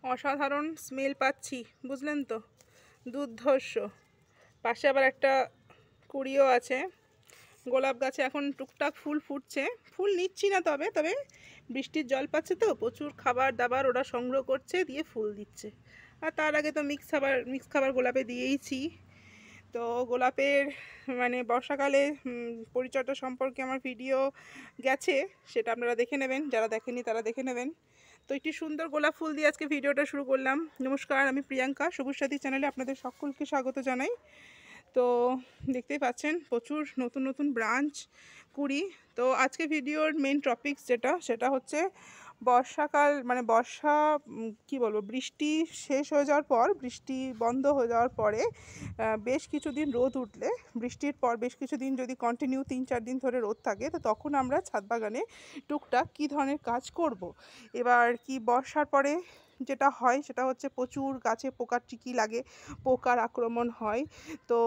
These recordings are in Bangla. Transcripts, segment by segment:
অসাধারণ স্মেল পাচ্ছি, বুঝলেন তো? দুর্ধর্ষ। পাশে আবার একটা কুড়িও আছে। গোলাপ গাছে এখন টুকটাক ফুল ফুটছে, ফুল নিচ্ছি না, তবে তবে বৃষ্টির জল পাচ্ছে তো, প্রচুর খাবার দাবার ওরা সংগ্রহ করছে, দিয়ে ফুল দিচ্ছে। আর তার আগে তো মিক্স খাবার গোলাপে দিয়েইছি। তো গোলাপের মানে বর্ষাকালে পরিচর্যা সম্পর্কে আমার ভিডিও গেছে, সেটা আপনারা দেখে নেবেন, যারা দেখেনি তারা দেখে নেবেন। তো একটি সুন্দর গোলাপ ফুল দিয়ে আজকে ভিডিওটা শুরু করলাম। নমস্কার, আমি প্রিয়াঙ্কা, সবুজ সাথী চ্যানেলে আপনাদের সকলকে স্বাগত জানাই। তো দেখতেই পাচ্ছেন প্রচুর নতুন নতুন ব্রাঞ্চ, কুড়ি। তো আজকে ভিডিওর মেন টপিকস সেটা হচ্ছে বর্ষাকাল, মানে বর্ষা কি বলবো, বৃষ্টি শেষ হয়ে যাওয়ার পর, বৃষ্টি বন্ধ হয়ে যাওয়ার পরে বেশ কিছুদিন রোদ উঠলে, বৃষ্টির পর বেশ কিছুদিন যদি কন্টিনিউ 3-4 দিন ধরে রোদ থাকে, তো তখন আমরা ছাদ বাগানে টুকটাক কী ধরনের কাজ করব। এবার কি বর্ষার পরে যেটা হয় সেটা হচ্ছে প্রচুর গাছে পোকার টিকি লাগে, পোকার আক্রমণ হয়। তো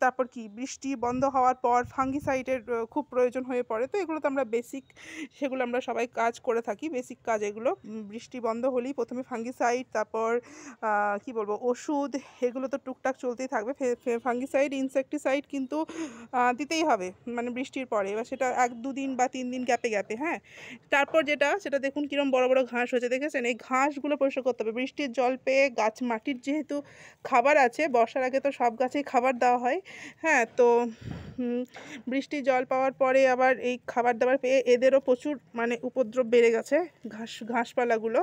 তারপর কি বৃষ্টি বন্ধ হওয়ার পর ফাঙ্গিসাইডের খুব প্রয়োজন হয়ে পড়ে। তো এগুলো তো আমরা বেসিক, সেগুলো আমরা সবাই কাজ করে থাকি, বেসিক কাজ এগুলো। বৃষ্টি বন্ধ হলেই প্রথমে ফাঙ্গিসাইড, তারপর কি বলবো, ওষুধ, এগুলো তো টুকটাক চলতেই থাকবে। ফাঙ্গিসাইড, ইনসেকটিসাইড কিন্তু দিতেই হবে, মানে বৃষ্টির পরে। এবার সেটা 1-2 দিন বা 3 দিন গ্যাপে গ্যাপে। হ্যাঁ, তারপর সেটা দেখুন কিরম বড় বড় ঘাস হয়েছে, দেখেছেন? এই ঘাসগুলো পরিষ্কার করতে হবে। বৃষ্টির জল পেয়ে গাছ, মাটির যেহেতু খাবার আছে, বর্ষার আগে তো সব গাছেই খাবার দেওয়া হয়। হ্যাঁ, তো বৃষ্টির জল পাওয়ার পরে আবার এই খাবার দাবার পেয়ে এদেরও প্রচুর মানে উপদ্রব বেড়ে গেছে, ঘাসপালাগুলো।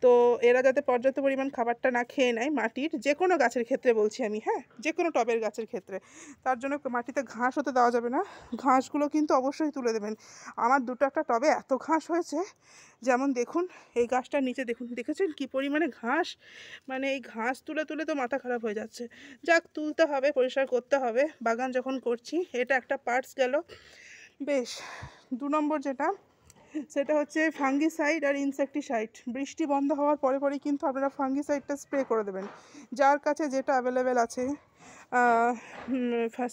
তো এরা যাতে পর্যাপ্ত পরিমাণ খাবারটা না খেয়ে নেয়, মাটির যে কোনো গাছের ক্ষেত্রে বলছি আমি, হ্যাঁ, যে কোনো টবের গাছের ক্ষেত্রে, তার জন্য মাটিতে ঘাস হতে দেওয়া যাবে না। ঘাসগুলো কিন্তু অবশ্যই তুলে দেবেন। আমার একটা টবে এত ঘাস হয়েছে, যেমন দেখুন এই গাছটার নিচে দেখুন, দেখেছেন কি পরিমাণে ঘাস? মানে এই ঘাস তুলে তুলে তো মাথা খারাপ হয়ে যাচ্ছে। যাক, তুলতে হবে, পরিষ্কার করতে হবে, বাগান যখন করছি। এটা একটা পার্টস গেল। বেশ, 2 নম্বর সেটা হচ্ছে ফাঙ্গিসাইড আর ইনসেকটিসাইড। বৃষ্টি বন্ধ হওয়ার পরে পরেই কিন্তু আপনারা ফাঙ্গিসাইডটা স্প্রে করে দেবেন, যার কাছে যেটা অ্যাভেলেবেল আছে।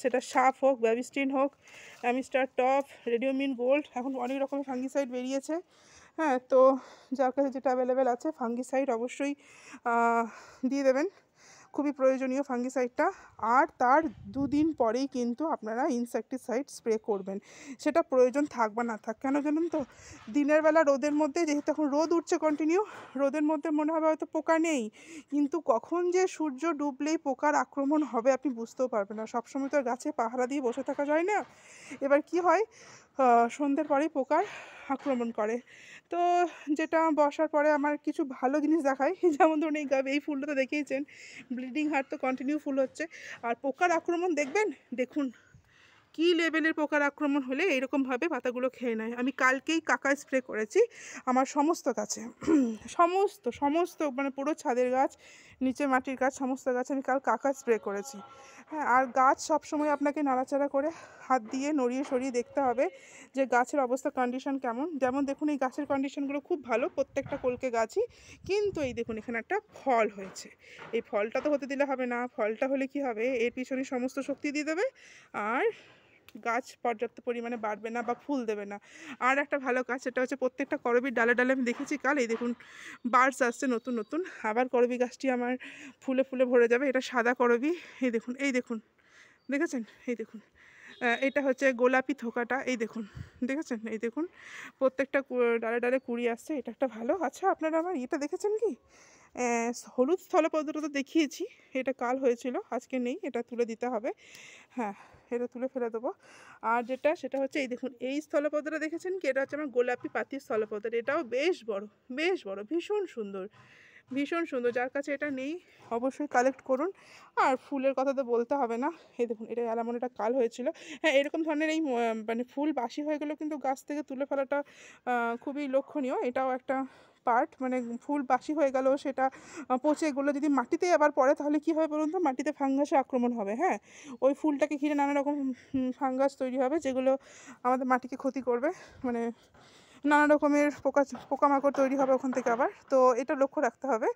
সেটা সাপ হোক, ব্যাবিস্টিন হোক, অ্যামিস্টার টপ, রেডিওমিন গোল্ড, এখন অনেক রকমের ফাঙ্গিসাইড বেরিয়েছে। হ্যাঁ, তো যার কাছে যেটা অ্যাভেলেবেল আছে ফাঙ্গিসাইড অবশ্যই দিয়ে দেবেন, খুবই প্রয়োজনীয় ফাঙ্গিসাইডটা। আর তার 2 দিন পরেই কিন্তু আপনারা ইনসেকটিসাইড স্প্রে করবেন, সেটা প্রয়োজন থাক বা না থাক। কেন জানেন তো? দিনের বেলা রোদের মধ্যে, যেহেতু এখন রোদ উঠছে কন্টিনিউ, রোদের মধ্যে মনে হবে হয়তো পোকা নেই, কিন্তু কখন যে সূর্য ডুবলেই পোকার আক্রমণ হবে আপনি বুঝতেও পারবেন না। সবসময় তো গাছে পাহারা দিয়ে বসে থাকা যায় না। এবার কি হয়, সন্ধ্যের পরেই পোকার আক্রমণ করে। তো যেটা বর্ষার পরে আমার কিছু ভালো জিনিস দেখায়, যেমন ধরুন এই ফুলটা তো দেখেইছেন, ব্লিডিং হার্ট তো কন্টিনিউ ফুল হচ্ছে। আর পোকার আক্রমণ দেখুন কী লেভেলের পোকার আক্রমণ হলে এইরকমভাবে পাতাগুলো খেয়ে নেয়। আমি কালকেই কাকা স্প্রে করেছি আমার সমস্ত গাছে, সমস্ত মানে পুরো ছাদের গাছ, নিচে মাটির গাছ, সমস্ত গাছে আমি কাল কাকা স্প্রে করেছি। হ্যাঁ, আর গাছ সবসময় আপনাকে নাড়াচাড়া করে হাত দিয়ে নড়িয়ে সরিয়ে দেখতে হবে যে গাছের অবস্থা, কন্ডিশন কেমন। যেমন দেখুন এই গাছের কন্ডিশনগুলো খুব ভালো, প্রত্যেকটা কলকে গাছই। কিন্তু এই দেখুন এখানে একটা ফল হয়েছে, এই ফলটা তো হতে দিলে হবে না। ফলটা হলে কি হবে, এর পিছনে সমস্ত শক্তি দিয়ে দেবে, আর গাছ পর্যাপ্ত পরিমাণে বাড়বে না বা ফুল দেবে না। আর একটা ভালো কাজ, সেটা হচ্ছে প্রত্যেকটা করবির ডালে ডালে আমি দেখেছি কাল, এই দেখুন বার্ডস আসছে নতুন নতুন। আবার করবি গাছটি আমার ফুলে ফুলে ভরে যাবে। এটা সাদা করবি, এই দেখুন দেখেছেন? এই দেখুন, এটা হচ্ছে গোলাপি থোকাটা, এই দেখুন, দেখেছেন? এই দেখুন প্রত্যেকটা ডালে ডালে কুড়ি আসছে। এটা একটা ভালো। আচ্ছা, আপনারা আমার এটা দেখেছেন কি, হলুদ স্থলপদ্মটা তো দেখিয়েছি, এটা কাল হয়েছিল, আজকে নেই, এটা তুলে দিতে হবে। হ্যাঁ, এটা তুলে ফেলে দেবো। আর সেটা হচ্ছে এই দেখুন, এই স্থলপদ্মটা দেখেছেন কি, এটা হচ্ছে আমার গোলাপি পাতির স্থলপদ্ম। এটাও বেশ বড়, বেশ বড়, ভীষণ সুন্দর, ভীষণ সুন্দর। যার কাছে এটা নেই অবশ্যই কালেক্ট করুন। আর ফুলের কথা তো বলতে হবে না, এই দেখুন এটা এমন, এটা কাল হয়েছিল। হ্যাঁ, এরকম ধরনের এই মানে ফুল বাসি হয়ে গেলেও কিন্তু গাছ থেকে তুলে ফেলাটা খুবই লক্ষণীয়। এটাও একটা পার্ট, মানে ফুল বাসি হয়ে গেলেও সেটা পচে এগুলো যদি মাটিতে আবার পড়ে, তাহলে কী হবে বলুন তো? মাটিতে ফাঙ্গাসে আক্রমণ হবে। হ্যাঁ, ওই ফুলটাকে ঘিরে নানা রকম ফাঙ্গাস তৈরি হবে, যেগুলো আমাদের মাটিকে ক্ষতি করবে, মানে নানা রকমের পোকামাকড় তৈরি হবে ওখান থেকে আবার। তো এটা লক্ষ্য রাখতে হবে।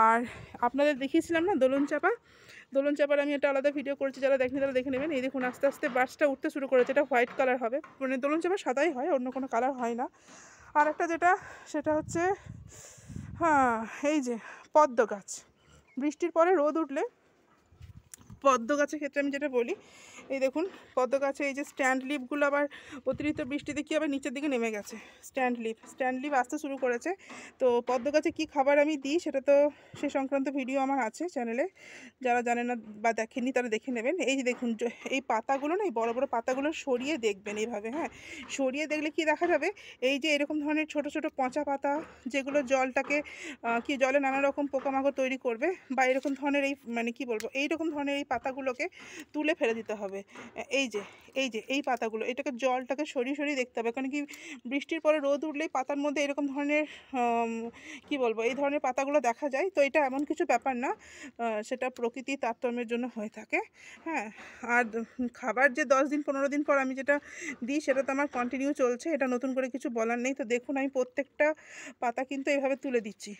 আর আপনাদের দেখিয়েছিলাম না দোলন চাপার আমি একটা আলাদা ভিডিও করেছি, যারা দেখেনি তারা দেখে নেবেন। এই দেখুন আস্তে আস্তে বার্ডসটা উঠতে শুরু করেছে, এটা হোয়াইট কালার হবে, মানে দোলন চাপা সাদাই হয়, অন্য কোনো কালার হয় না। আর একটা সেটা হচ্ছে হ্যাঁ, এই যে পদ্ম গাছ, বৃষ্টির পরে রোদ উঠলে পদ্ম গাছের ক্ষেত্রে আমি যেটা বলি, এই দেখুন পদ্ম গাছে এই যে স্ট্যান্ড লিফগুলো আবার অতিরিক্ত বৃষ্টিতে কি আবার নিচের দিকে নেমে গেছে, স্ট্যান্ড লিফ আসতে শুরু করেছে। তো পদ্ম গাছে কী খাবার আমি দিই সেটা তো সে সংক্রান্ত ভিডিও আমার আছে চ্যানেলে, যারা জানে না বা দেখেননি তারা দেখে নেবেন। এই যে দেখুন এই পাতাগুলো না, এই বড় বড় পাতাগুলো সরিয়ে দেখবেন এইভাবে, হ্যাঁ সরিয়ে দেখলে কি দেখা যাবে, এই যে এরকম ধরনের ছোট ছোট পচা পাতা যেগুলো জলটাকে কি জলে নানা রকম পোকামাকড় তৈরি করবে, বা এরকম ধরনের এই মানে কি বলবো এইরকম ধরনের এই পাতাগুলোকে তুলে ফেলে দিতে হবে। এই যে এই পাতাগুলো, এটাকে জলটাকে সরিয়ে সরিয়ে দেখতে হবে, কারণ কি বৃষ্টির পরে রোদ উঠলেই পাতার মধ্যে এরকম ধরনের কি বলবো এই ধরনের পাতাগুলো দেখা যায়। তো এটা এমন কিছু ব্যাপার না, সেটা প্রকৃতির তারতম্যের জন্য হয়ে থাকে। হ্যাঁ, আর খাবার যে 10 দিন 15 দিন পর আমি যেটা দিই সেটা তো আমার কন্টিনিউ চলছে, এটা নতুন করে কিছু বলার নেই। তো দেখুন আমি প্রত্যেকটা পাতা কিন্তু এইভাবে তুলে দিচ্ছি,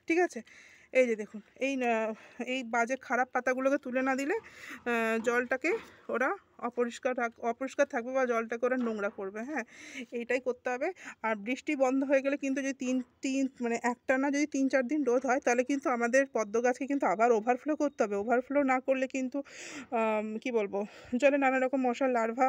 ঠিক আছে। এই যে দেখুন এই বাজে খারাপ পাতাগুলোকে তুলে না দিলে জলটাকে ওরা অপরিষ্কার থাকবে, বা জলটাকে ওরা নোংরা করবে। হ্যাঁ, এইটাই করতে হবে। আর বৃষ্টি বন্ধ হয়ে গেলে কিন্তু যদি মানে একটানা যদি 3-4 দিন রোদ হয়, তাহলে কিন্তু আমাদের পদ্ম গাছকে কিন্তু আবার ওভারফ্লো করতে হবে। ওভারফ্লো না করলে কিন্তু কি বলবো জলে নানা রকম মশার লার্ভা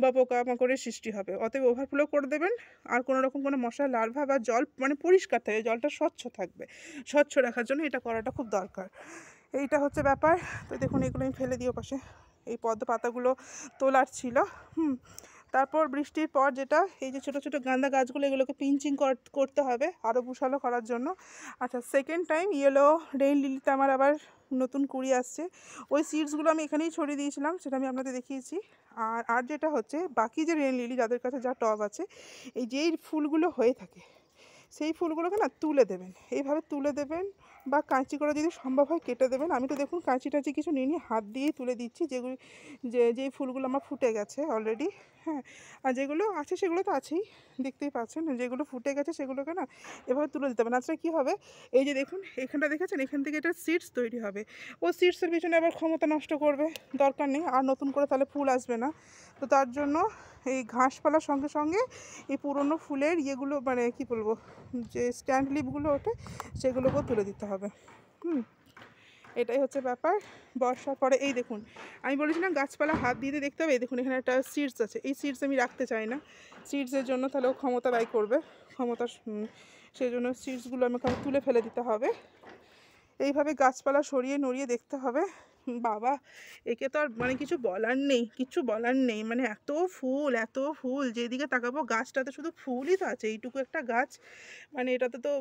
বা পোকামাকড়ের সৃষ্টি হবে। অতএব ওভারফ্লো করে দেবেন, আর কোনো রকম কোনো মশার লার্ভা বা জল মানে পরিষ্কার থাকবে, জলটা স্বচ্ছ থাকবে, স্বচ্ছ রাখার জন্য এটা করাটা খুব দরকার। এইটা হচ্ছে ব্যাপার। তো দেখুন এগুলো আমি ফেলে দিই পাশে, এই পদ্ম পাতাগুলো তোলার ছিল। তারপর বৃষ্টির পর যেটা এই যে ছোটো ছোটো গাঁদা গাছগুলো, এগুলোকে পিঞ্চিং করতে হবে আরও বুশালো করার জন্য। আচ্ছা, সেকেন্ড টাইম ইয়েলো রেইন লিলিতে আমার আবার নতুন কুড়ি আসছে। ওই সিডসগুলো আমি এখানেই ছড়িয়ে দিয়েছিলাম, সেটা আমি আপনাদের দেখিয়েছি। আর যেটা হচ্ছে বাকি যে রেইন লিলি যাদের কাছে যা টব আছে, এই যেই ফুলগুলো হয়ে থাকে সেই ফুলগুলোকে না তুলে দেবেন, এইভাবে তুলে দেবেন, বা কাঁচি করে যদি সম্ভব হয় কেটে দেবেন। আমি তো দেখুন কাঁচি টাচি কিছু নিয়ে হাত দিয়েই তুলে দিচ্ছি, যেই ফুলগুলো আমার ফুটে গেছে অলরেডি। হ্যাঁ, আর যেগুলো আছে সেগুলো তো আছেই, দেখতেই পাচ্ছেন। যেগুলো ফুটে গেছে সেগুলোকে না এভাবে তুলে দিতে হবে, না কী হবে এই যে দেখুন এখানটা দেখেছেন, এখান থেকে এটা সিডস তৈরি হবে, ও সিডসের পিছনে আবার ক্ষমতা নষ্ট করবে, দরকার নেই। আর নতুন করে তাহলে ফুল আসবে না। তো তার জন্য এই ঘাসপালার সঙ্গে সঙ্গে এই পুরনো ফুলের ইয়েগুলো মানে কি বলবো যে স্ট্যান্ড লিফগুলো ওঠে সেগুলোকেও তুলে দিতে হবে। এটাই হচ্ছে ব্যাপার। বর্ষার পরে এই দেখুন আমি বলেছি না গাছপালা হাত দিয়ে দেখতে হবে, এই দেখুন এখানে একটা সিডস আছে, এই সিডস আমি রাখতে চাই না, সিডসের জন্য তাহলে ও ক্ষমতা ব্যয় করবে, সেই জন্য সিডসগুলো আমাকে তুলে ফেলে দিতে হবে। এইভাবে গাছপালা সরিয়ে নড়িয়ে দেখতে হবে। বাবা, একে তো আর মানে কিছু বলার নেই, মানে এত ফুল যেদিকে তাকাবো গাছটাতে শুধু ফুলই তো আছে, এইটুকু একটা গাছ, মানে এটাতে তো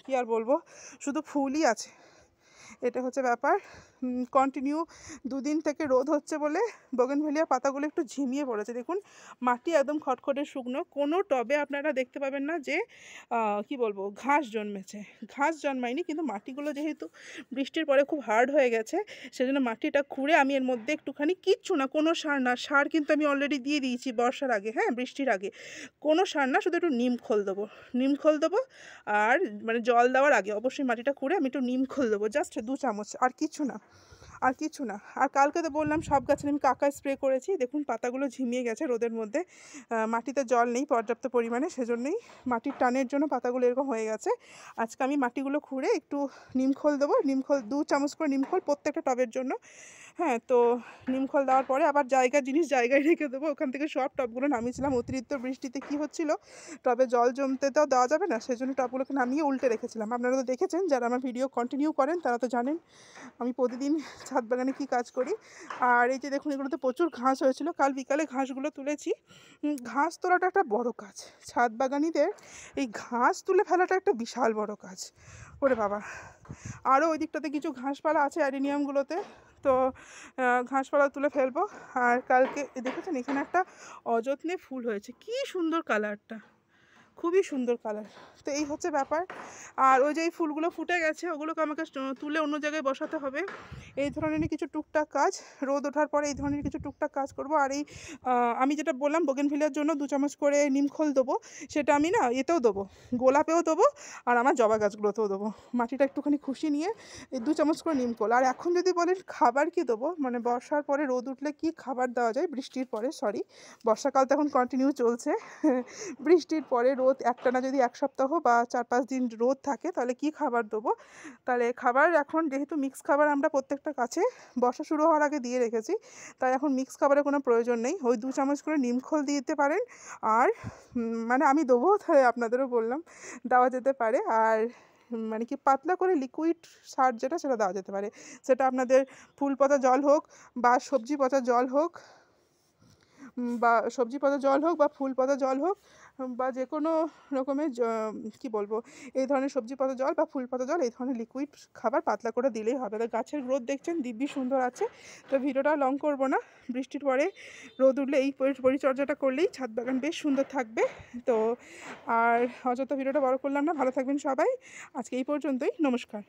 কী আর বলবো, শুধু ফুলই আছে। এটা হচ্ছে ব্যাপার। কন্টিনিউ 2 দিন থেকে রোদ হচ্ছে বলে বোগেনভেলিয়া পাতাগুলো একটু ঝিমিয়ে পড়েছে। দেখুন মাটি একদম খটখটে শুকনো, কোনো টবে আপনারা দেখতে পাবেন না যে কি বলবো ঘাস জন্মেছে, ঘাস জন্মায়নি, কিন্তু মাটিগুলো যেহেতু বৃষ্টির পরে খুব হার্ড হয়ে গেছে, সেজন্য মাটিটা খুঁড়ে আমি এর মধ্যে একটুখানি, কিচ্ছু না, কোনো সার না, সার কিন্তু আমি অলরেডি দিয়ে দিয়েছি বর্ষার আগে, হ্যাঁ বৃষ্টির আগে, কোনো সার না, শুধু একটু নিম খোল দেবো, আর মানে জল দেওয়ার আগে অবশ্যই মাটিটা খুঁড়ে আমি একটু নিম খোল দেবো, জাস্ট 2 চামচ, আর কিছু না। আর কালকে তো বললাম সব গাছে আমি কাকা স্প্রে করেছি, দেখুন পাতাগুলো ঝিমিয়ে গেছে রোদের মধ্যে, মাটিতে জল নেই পর্যাপ্ত পরিমাণে, সেজন্যই মাটির টানের জন্য পাতাগুলো এরকম হয়ে গেছে। আজকে আমি মাটিগুলো খুঁড়ে একটু নিমখোল দেবো, 2 চামচ করে নিমখোল প্রত্যেকটা টবের জন্য। হ্যাঁ, তো নিমখোল দেওয়ার পরে আবার জায়গায় রেখে দেবো, ওখান থেকে সব টবগুলো নামিয়েছিলাম, অতিরিক্ত বৃষ্টিতে কি হচ্ছিল টবে জল জমতে তো দেওয়া যাবে না, সেজন্য টবগুলোকে নামিয়ে উল্টে রেখেছিলাম। আপনারা তো দেখেছেন, যারা আমার ভিডিও কন্টিনিউ করেন তারা তো জানেন আমি প্রতিদিন ছাদ বাগানে কী কাজ করি। আর এই যে দেখুন এগুলোতে প্রচুর ঘাস হয়েছিল, কাল বিকালে ঘাসগুলো তুলেছি। ঘাস তোলাটা একটা বড় কাজ, ছাদ বাগানিদের এই ঘাস তুলে ফেলাটা একটা বিশাল বড় কাজ। ওরে বাবা, আরও ওই দিকটাতে কিছু ঘাসপালা আছে অ্যাডেনিয়ামগুলোতে, তো ঘাসপালা তুলে ফেলবো। আর কালকে দেখেছেন এখানে একটা অযত্নে ফুল হয়েছে, কি সুন্দর কালারটা, খুবই সুন্দর কালার। তো এই হচ্ছে ব্যাপার। আর ওই যে এই ফুলগুলো ফুটে গেছে ওগুলোকে আমাকে তুলে অন্য জায়গায় বসাতে হবে। এই ধরনের কিছু টুকটাক কাজ, রোদ ওঠার পরে এই ধরনের কিছু টুকটাক কাজ করব। আর এই আমি যেটা বললাম বোগেনভিলিয়ার জন্য 2 চামচ করে নিমখোল দেবো, সেটা আমি না এতেও দেবো, গোলাপেও দেবো, আর আমার জবা গাছগুলোতেও দেবো। মাটিটা একটুখানি খুশি নিয়ে এই 2 চামচ করে নিমখোল। আর এখন যদি বলেন খাবার কি দেবো, মানে বর্ষার পরে রোদ উঠলে কি খাবার দেওয়া যায়, বৃষ্টির পরে, সরি বর্ষাকাল তো এখন কন্টিনিউ চলছে, বৃষ্টির পরে রোদ একটানা যদি 1 সপ্তাহ বা 4-5 দিন রোদ থাকে, তাহলে কি খাবার দেবো? তাহলে খাবার এখন যেহেতু মিক্স খাবার আমরা প্রত্যেকটা গাছে বর্ষা শুরু হওয়ার আগে দিয়ে রেখেছি, তাই এখন মিক্স খাবারের কোনো প্রয়োজন নেই। ওই 2 চামচ করে নিমখোল দিয়ে দিতে পারেন। আর মানে আমি দেবো, তাই আপনাদেরও বললাম, দেওয়া যেতে পারে। আর মানে কি পাতলা করে লিকুইড সার যেটা, সেটা দেওয়া যেতে পারে। সেটা আপনাদের ফুল পচা জল হোক বা সবজি পচা জল হোক, বা সবজি পচা জল হোক বা ফুল পচা জল হোক, বা যে কোনো রকমের কী বলবো, এই ধরনের সবজি পচা জল বা ফুল পচা জল, এই ধরনের লিকুইড খাবার পাতলা করে দিলেই হবে। তো গাছের গ্রোথ দেখছেন দিব্যি সুন্দর আছে। তো ভিডিওটা লং করব না, বৃষ্টির পরে রোদ উঠলে এই পরিচর্যাটা করলেই ছাদ বাগান বেশ সুন্দর থাকবে। তো আর অযথা ভিডিওটা বড় করলাম না, ভালো থাকবেন সবাই, আজকে এই পর্যন্তই, নমস্কার।